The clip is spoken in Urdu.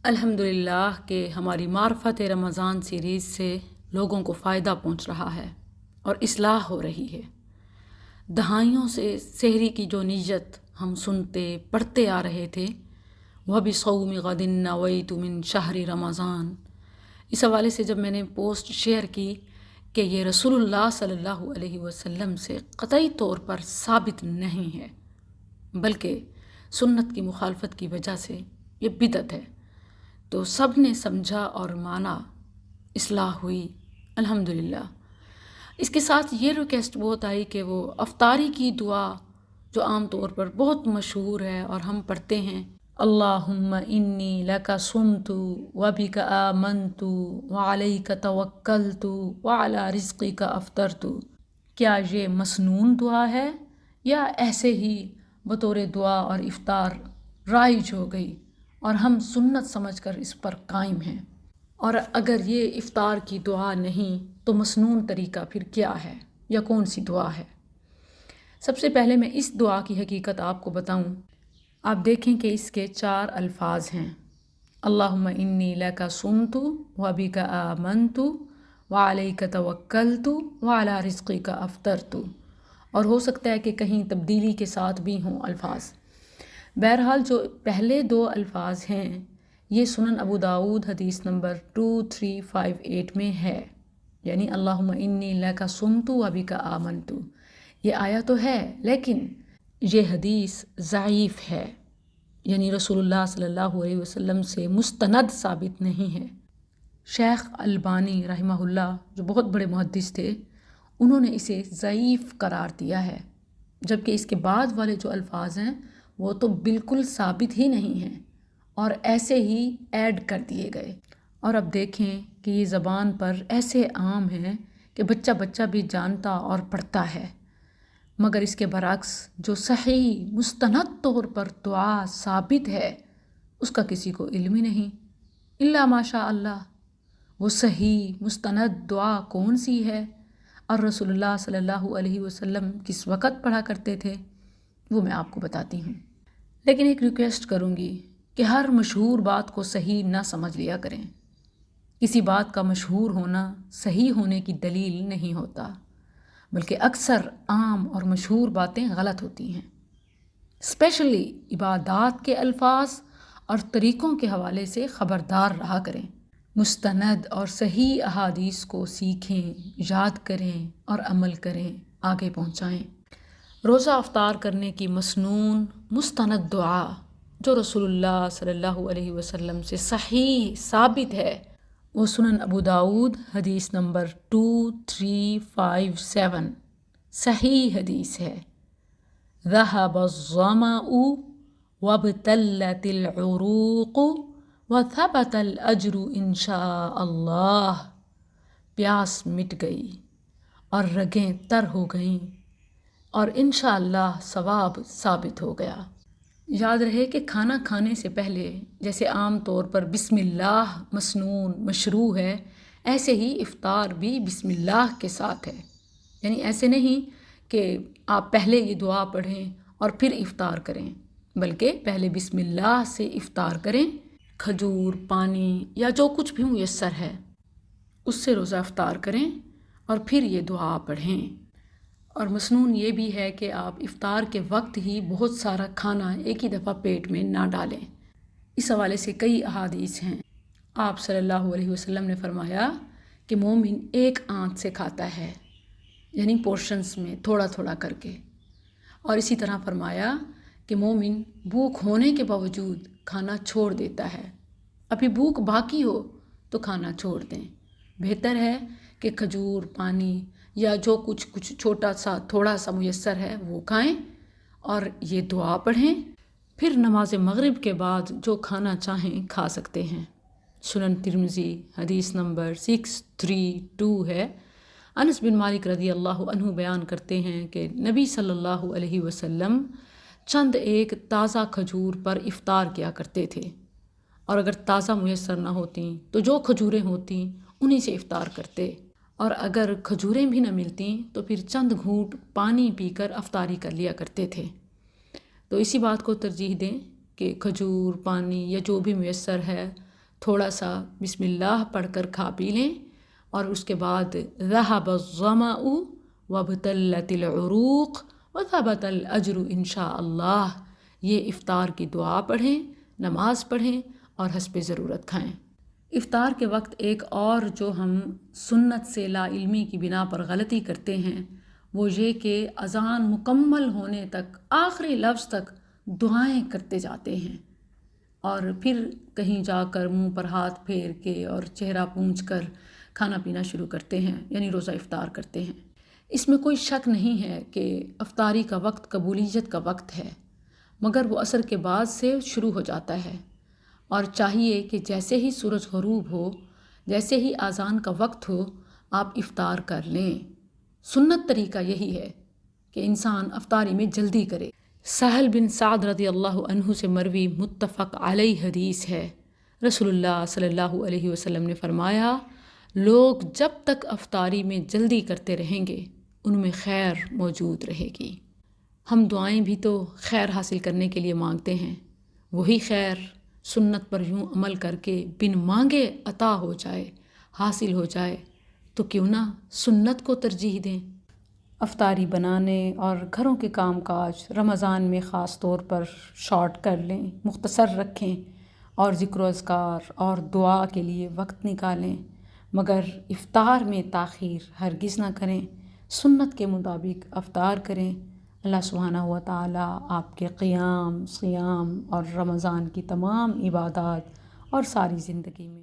الحمدللہ کہ ہماری معرفت رمضان سیریز سے لوگوں کو فائدہ پہنچ رہا ہے اور اصلاح ہو رہی ہے۔ دہائیوں سے سحری کی جو نیت ہم سنتے پڑھتے آ رہے تھے، وہ بھی صوم غد نویت من شہر رمضان، اس حوالے سے جب میں نے پوسٹ شیئر کی کہ یہ رسول اللہ صلی اللہ علیہ وسلم سے قطعی طور پر ثابت نہیں ہے، بلکہ سنت کی مخالفت کی وجہ سے یہ بدعت ہے، تو سب نے سمجھا اور مانا، اصلاح ہوئی الحمدللہ۔ اس کے ساتھ یہ ریکویسٹ بہت آئی کہ وہ افطاری کی دعا جو عام طور پر بہت مشہور ہے اور ہم پڑھتے ہیں، اللہم انی لک صمت وبک آمنت وعلیک توکلت وعلی رزقک افطرت، کیا یہ مسنون دعا ہے یا ایسے ہی بطور دعا اور افطار رائج ہو گئی اور ہم سنت سمجھ کر اس پر قائم ہیں؟ اور اگر یہ افطار کی دعا نہیں تو مسنون طریقہ پھر کیا ہے یا کون سی دعا ہے؟ سب سے پہلے میں اس دعا کی حقیقت آپ کو بتاؤں۔ آپ دیکھیں کہ اس کے 4 الفاظ ہیں، اللہم انی لک صمت وبک آمنت وعلیک توکلت وعلی رزقک افطرت، اور ہو سکتا ہے کہ کہیں تبدیلی کے ساتھ بھی ہوں الفاظ۔ بہرحال جو پہلے 2 الفاظ ہیں یہ سنن ابو داؤد حدیث نمبر 2358 میں ہے، یعنی اللہم انی لک صمت وبک آمنت، یہ آیا تو ہے لیکن یہ حدیث ضعیف ہے، یعنی رسول اللہ صلی اللہ علیہ وسلم سے مستند ثابت نہیں ہے۔ شیخ البانی رحمہ اللہ جو بہت بڑے محدث تھے، انہوں نے اسے ضعیف قرار دیا ہے، جبکہ اس کے بعد والے جو الفاظ ہیں وہ تو بالکل ثابت ہی نہیں ہیں اور ایسے ہی ایڈ کر دیے گئے۔ اور اب دیکھیں کہ یہ زبان پر ایسے عام ہیں کہ بچہ بچہ بھی جانتا اور پڑھتا ہے، مگر اس کے برعکس جو صحیح مستند طور پر دعا ثابت ہے اس کا کسی کو علم ہی نہیں، الا ماشاء اللہ۔ وہ صحیح مستند دعا کون سی ہے اور رسول اللہ صلی اللہ علیہ وسلم کس وقت پڑھا کرتے تھے، وہ میں آپ کو بتاتی ہوں۔ لیکن ایک ریکویسٹ کروں گی کہ ہر مشہور بات کو صحیح نہ سمجھ لیا کریں۔ کسی بات کا مشہور ہونا صحیح ہونے کی دلیل نہیں ہوتا، بلکہ اکثر عام اور مشہور باتیں غلط ہوتی ہیں۔ اسپیشلی عبادات کے الفاظ اور طریقوں کے حوالے سے خبردار رہا کریں۔ مستند اور صحیح احادیث کو سیکھیں، یاد کریں اور عمل کریں، آگے پہنچائیں۔ روزہ افطار کرنے کی مسنون مستند دعا جو رسول اللہ صلی اللہ علیہ وسلم سے صحیح ثابت ہے، وہ سنن ابو داؤد حدیث نمبر 2357 صحیح حدیث ہے، ذهب الظمأ وابتلت العروق وثبت الأجر انشاء اللہ، پیاس مٹ گئی اور رگیں تر ہو گئیں اور انشاءاللہ ثواب ثابت ہو گیا۔ یاد رہے کہ کھانا کھانے سے پہلے جیسے عام طور پر بسم اللہ مسنون مشروع ہے، ایسے ہی افطار بھی بسم اللہ کے ساتھ ہے، یعنی ایسے نہیں کہ آپ پہلے یہ دعا پڑھیں اور پھر افطار کریں، بلکہ پہلے بسم اللہ سے افطار کریں، کھجور، پانی یا جو کچھ بھی میسر ہے اس سے روزہ افطار کریں اور پھر یہ دعا پڑھیں۔ اور مسنون یہ بھی ہے کہ آپ افطار کے وقت ہی بہت سارا کھانا ایک ہی دفعہ پیٹ میں نہ ڈالیں۔ اس حوالے سے کئی احادیث ہیں۔ آپ صلی اللہ علیہ وسلم نے فرمایا کہ مومن ایک آنت سے کھاتا ہے، یعنی پورشنز میں تھوڑا تھوڑا کر کے، اور اسی طرح فرمایا کہ مومن بھوک ہونے کے باوجود کھانا چھوڑ دیتا ہے، ابھی بھوک باقی ہو تو کھانا چھوڑ دیں۔ بہتر ہے کہ کھجور، پانی یا جو کچھ چھوٹا سا تھوڑا سا میسر ہے وہ کھائیں اور یہ دعا پڑھیں، پھر نماز مغرب کے بعد جو کھانا چاہیں کھا سکتے ہیں۔ سنن ترمذی حدیث نمبر 632 ہے۔ انس بن مالک رضی اللہ عنہ بیان کرتے ہیں کہ نبی صلی اللہ علیہ وسلم چند ایک تازہ کھجور پر افطار کیا کرتے تھے، اور اگر تازہ میسر نہ ہوتیں تو جو کھجوریں ہوتیں انہی سے افطار کرتے، اور اگر کھجوریں بھی نہ ملتیں تو پھر چند گھونٹ پانی پی کر افطاری کر لیا کرتے تھے۔ تو اسی بات کو ترجیح دیں کہ کھجور، پانی یا جو بھی میسر ہے تھوڑا سا بسم اللہ پڑھ کر کھا پی لیں، اور اس کے بعد ذہب الظمأ وابتلت العروق وثبت الاجر انشاء اللہ، یہ افطار کی دعا پڑھیں، نماز پڑھیں اور حسب ضرورت کھائیں۔ افطار کے وقت ایک اور جو ہم سنت سے لا علمی کی بنا پر غلطی کرتے ہیں وہ یہ کہ اذان مکمل ہونے تک آخری لفظ تک دعائیں کرتے جاتے ہیں، اور پھر کہیں جا کر منہ پر ہاتھ پھیر کے اور چہرہ پونچھ کر کھانا پینا شروع کرتے ہیں، یعنی روزہ افطار کرتے ہیں۔ اس میں کوئی شک نہیں ہے کہ افطاری کا وقت قبولیت کا وقت ہے، مگر وہ عصر کے بعد سے شروع ہو جاتا ہے، اور چاہیے کہ جیسے ہی سورج غروب ہو، جیسے ہی اذان کا وقت ہو، آپ افطار کر لیں۔ سنت طریقہ یہی ہے کہ انسان افطاری میں جلدی کرے۔ سہل بن سعد رضی اللہ عنہ سے مروی متفق علیہ حدیث ہے، رسول اللہ صلی اللہ علیہ وسلم نے فرمایا، لوگ جب تک افطاری میں جلدی کرتے رہیں گے ان میں خیر موجود رہے گی۔ ہم دعائیں بھی تو خیر حاصل کرنے کے لیے مانگتے ہیں، وہی خیر سنت پر یوں عمل کر کے بن مانگے عطا ہو جائے، حاصل ہو جائے، تو کیوں نہ سنت کو ترجیح دیں۔ افطاری بنانے اور گھروں کے کام کاج رمضان میں خاص طور پر شارٹ کر لیں، مختصر رکھیں، اور ذکر و اذکار اور دعا کے لیے وقت نکالیں، مگر افطار میں تاخیر ہرگز نہ کریں، سنت کے مطابق افطار کریں۔ اللہ سبحانہ و تعالیٰ آپ کے قیام، صیام اور رمضان کی تمام عبادات اور ساری زندگی میں